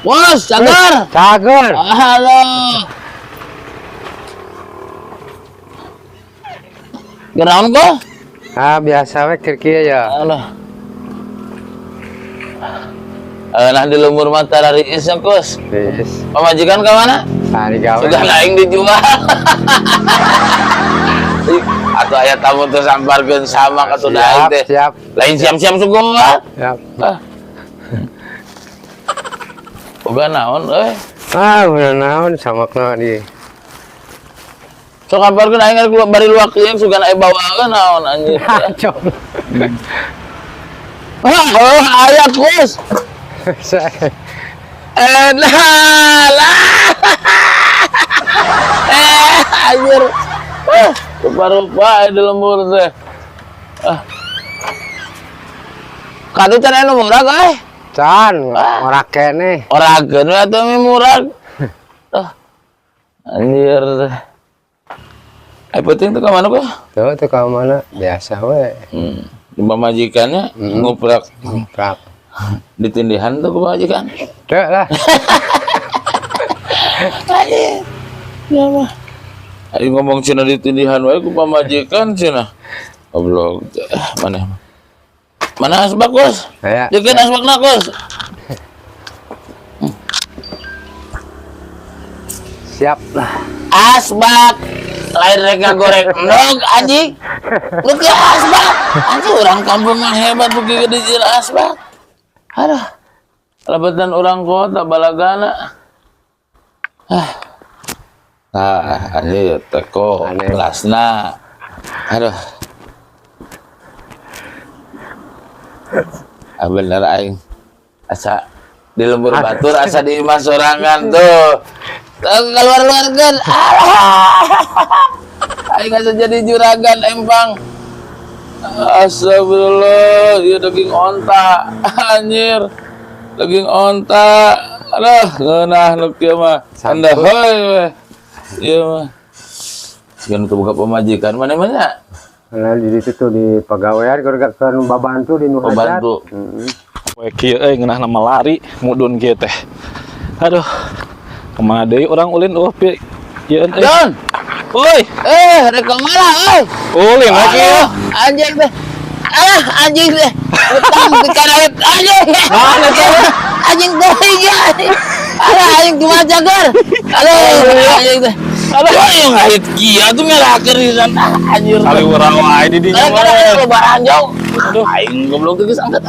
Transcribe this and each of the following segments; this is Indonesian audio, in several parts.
Bos, cager. Cager. Halo. Geraun kok? Biasa we kir ya. Alah. Nah di lumur mata dari isnya Kus. Wis. Pemajikan ke mana? Hari gawe. Sudah lain dijual. Atau ayat tamu tuh samparkeun sama ka tuh teh. Siap. Lain siam-siam suguhan. Siap. Boga naon euy. Udah naon sama kena di. Sok kabarkeun aing keluar bari luak ieu sugan aya bawakeun naon anjir. Aya Kus. Anjir. Rupa-rupa di lembur teh. Kadu can anu murag euy. Can, ora kene. Orageun we atuh mi murag. Anjir teh. Penting tuh ke mana kok? Tuh ke mana? Biasa we. Di pamajikannya nguprak. Nguprak. Ditindihan tuh ke pamajikan. Tuh lah. Anjir. Ya mah. Ayo ngomong cina ditindihan wae ku pamajikan cina. Goblok. Mana asbak, Bos? Ya. Jekeun asbakna, Bos. Siap lah. Asbak. Lain reka goreng endog anjing. Lu ke asbak. Anjing orang kampung mah hebat begitu di asbak. Aduh. Lebetan orang kota balagana. Ini teko gelasna. Aduh. Bener aing. Asa di lembur batur asa di imah sorangan tuh. Keluar-luarkeun. Aing asa jadi juragan empang. Astagfirullah, ieu daging onta. Anjir. Daging onta. Aduh, ngeunah nu kieu mah. Anda heuy we. Ieu mah. Sieun teu boga pamajikan mana-mana. Nah, di situ di pegawaian keur babantu di nu hajat. Bantu. We kieu ngeunah nama lari mudun kieu teh. Aduh. Kemana deui orang ulin pi. Kieu Don. Oi, Rek mana euy? ulin lagi. Anjing teh. Anjing teh. Utang dikarawit anjing. Mana teh? Anjing teuing ya. Anjing cuma cager. Anjing teh. Yang ngait kia tuh ngelaker di sana anjir. Kali urang wae di dinya Kadang-kadang mah. lebaran jauh. Aduh, aing goblok teh geus angkat.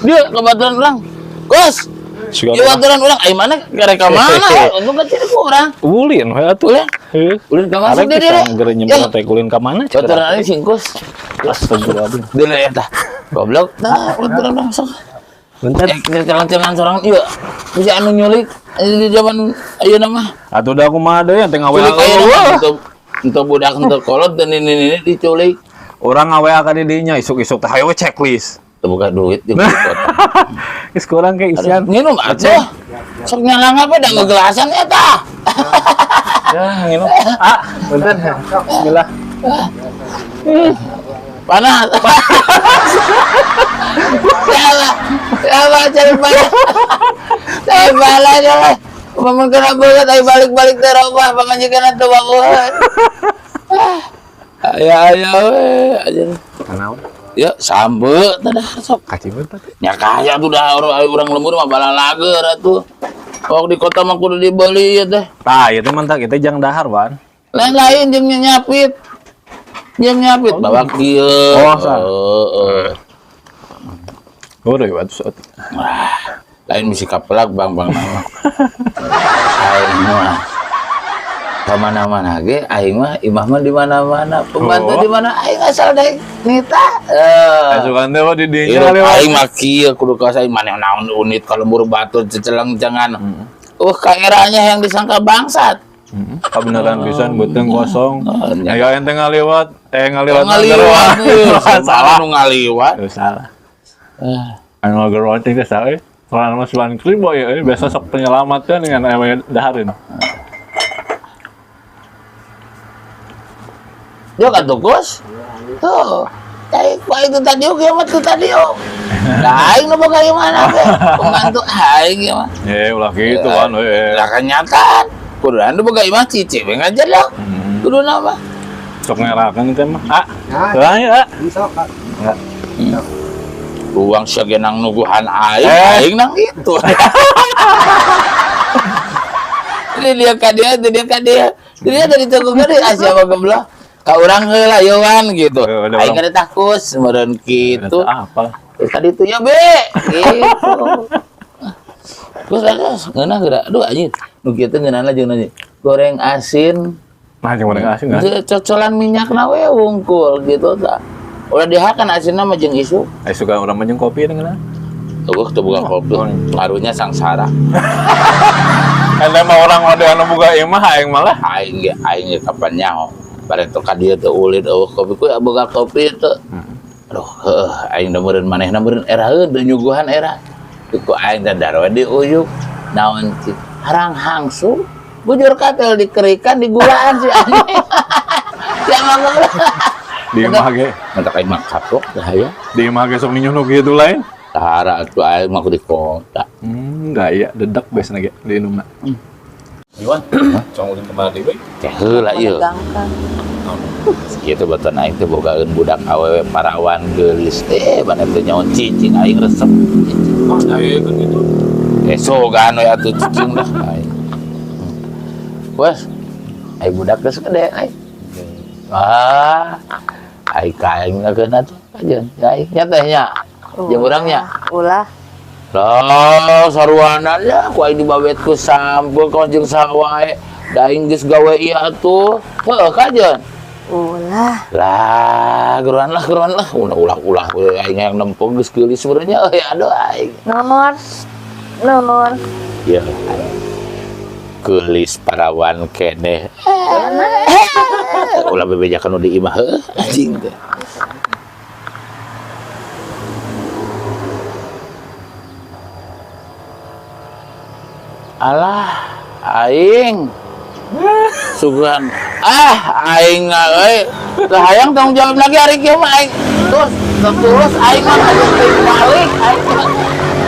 Dia kebetulan orang. Gus. Iya kebetulan orang. Aing mana karek ka mana? Untuk kecil ku urang. Ulin we atuh. Heuh. Ulin ka mana dia? Geure nyemprot teh ulin ka mana? Kebetulan aing singkus. Astagfirullahaladzim. Deuleu eta. Goblok. Nah, kebetulan langsung. Bentar. Jalan-jalan seorang iya. Bisa anu nyulik di zaman ayeuna mah. Atuh da kumaha deui teh ngawe. Untuk budak untuk kolot dan ini diculik. Orang ngawe ka di dinya isuk-isuk teh hayo we checklist. Buka duit di kota. Geus kurang ke isian. Nginum atuh. Sok nyalang apa da ngegelasan eta. Ya, nginum. Bentar. Bismillah. Panas. Ya cari panas. Saya balik ya. Memang kena banget ayo balik-balik teh robah pamajikan atuh bangun. Ya we aja. Kanaon? Ya sambe tah sok. Kacibut teh. Nya kaya tuh dah orang lembur mah balalager atuh. Kok di kota mah kudu dibeli ya teh. Tah, ieu teh mantap kita jang dahar, Wan. Lain-lain jeung nyapit. Jeung nyapit bawa kieu. Oh, Udah ya, Lain misi kaplak bang nama. Aing mah kemana-mana ge, aing mah imah mah di mana-mana, pembantu di mana, aing asal deh nita. Asukan teh di dinya Iya, lewat. aing mah kieu kudu ka sae mana naon unit kalau lembur batur ceceleng jangan. Kaeranya yang disangka bangsat. Kebenaran pisan beuteung kosong. Ayo ente ngaliwat, ngaliwat. Salah nu ngaliwat. Salah. Anu gerwat teh sae. Soalnya mas Wan Kribo ya, biasa sok penyelamatkan dengan ewe daharin. Yo kan tuh Gus. Tuh. Kayak itu tadi kiamat tuh tadi. Aing nu boga ieu mana be? Pembantu aing ieu mah. Ulah gitu kan. Lah kan nyataan. Kudu anu boga ieu mah cici we ngajar lah. Kudu nama. Sok ngerakan teh mah. Nah, Lah ya. bisa Kak. Ruang sagenang nuguhan aing, aing nang itu. Dia ka dia. Dia dari toko gede Asia goblok. Ka urang heula yeuan gitu. Aing kada takut meureun kitu. Apa? Terus tadi itu ya be gitu. Terus ada ngeunah geura. Aduh anjing. Nu kieu teh ngeunahna jeung nanya. Goreng asin. Nah, jeung goreng asin kan. Cocolan minyakna we wungkul gitu tah. Udah dihakan asinna mah jeung isu. Suka urang mah jeung kopi dengan. Tuh buka kopi. Ngaruhnya sangsara. Ada mah orang ada anu boga ieu mah aing malah. Aing ge kapan nyaho. Bareng teu ka dieu teh ulin kopi ku boga kopi teh. Aduh, aing da meureun manehna meureun eraheun teu nyuguhan era. Ku aing da darwe di uyuk. Naon ci harang hangsu. Bujur katel dikerikan digulaan si anjing. Ya mangga. Di imah ge. Mata aing mah kapok dah ya. Di imah ge sok ninyo nu kitu lain. Tahara atuh aing mah di kota. Gaya dedak biasana ge di indungna. Iwan, cong ulin kembali we. Teh heula ieu. Kitu beton aing teh bogaeun budak awewe parawan geulis teh bana teh nyaon cicing aing resep. Aya kan gitu. Sogan we atuh cicing dah aing. Wes, aing budak geus gede aing. Aing kaeng ngakeun atuh ajeun. Aing nya teh nya. Jeung urang nya. Ulah. Lah saruana nya ku aing dibawet ku sampul ka jeung sawae. Da aing geus gawe ieu atuh. Heuh kajeun. Ulah. Lah, geruan lah. Ulah aing yang nempong geus geulis sebenarnya. Aduh aing. Naon? Ya. Geulis parawan keneh. Ulah bebejakan nu di imah heuh anjing teh. Alah, aing. Sugan. Aing euy. Teu hayang tanggung jawab lagi hari kieu mah aing. Terus aing mah balik. Aing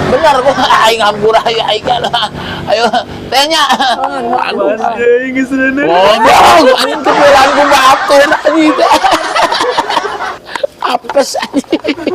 bener gua aing hampura aing kana. Ayo tanya. Aduh. Aing geus rene. Goblok, anjing kebelan ku batur anjing. Apes anjing.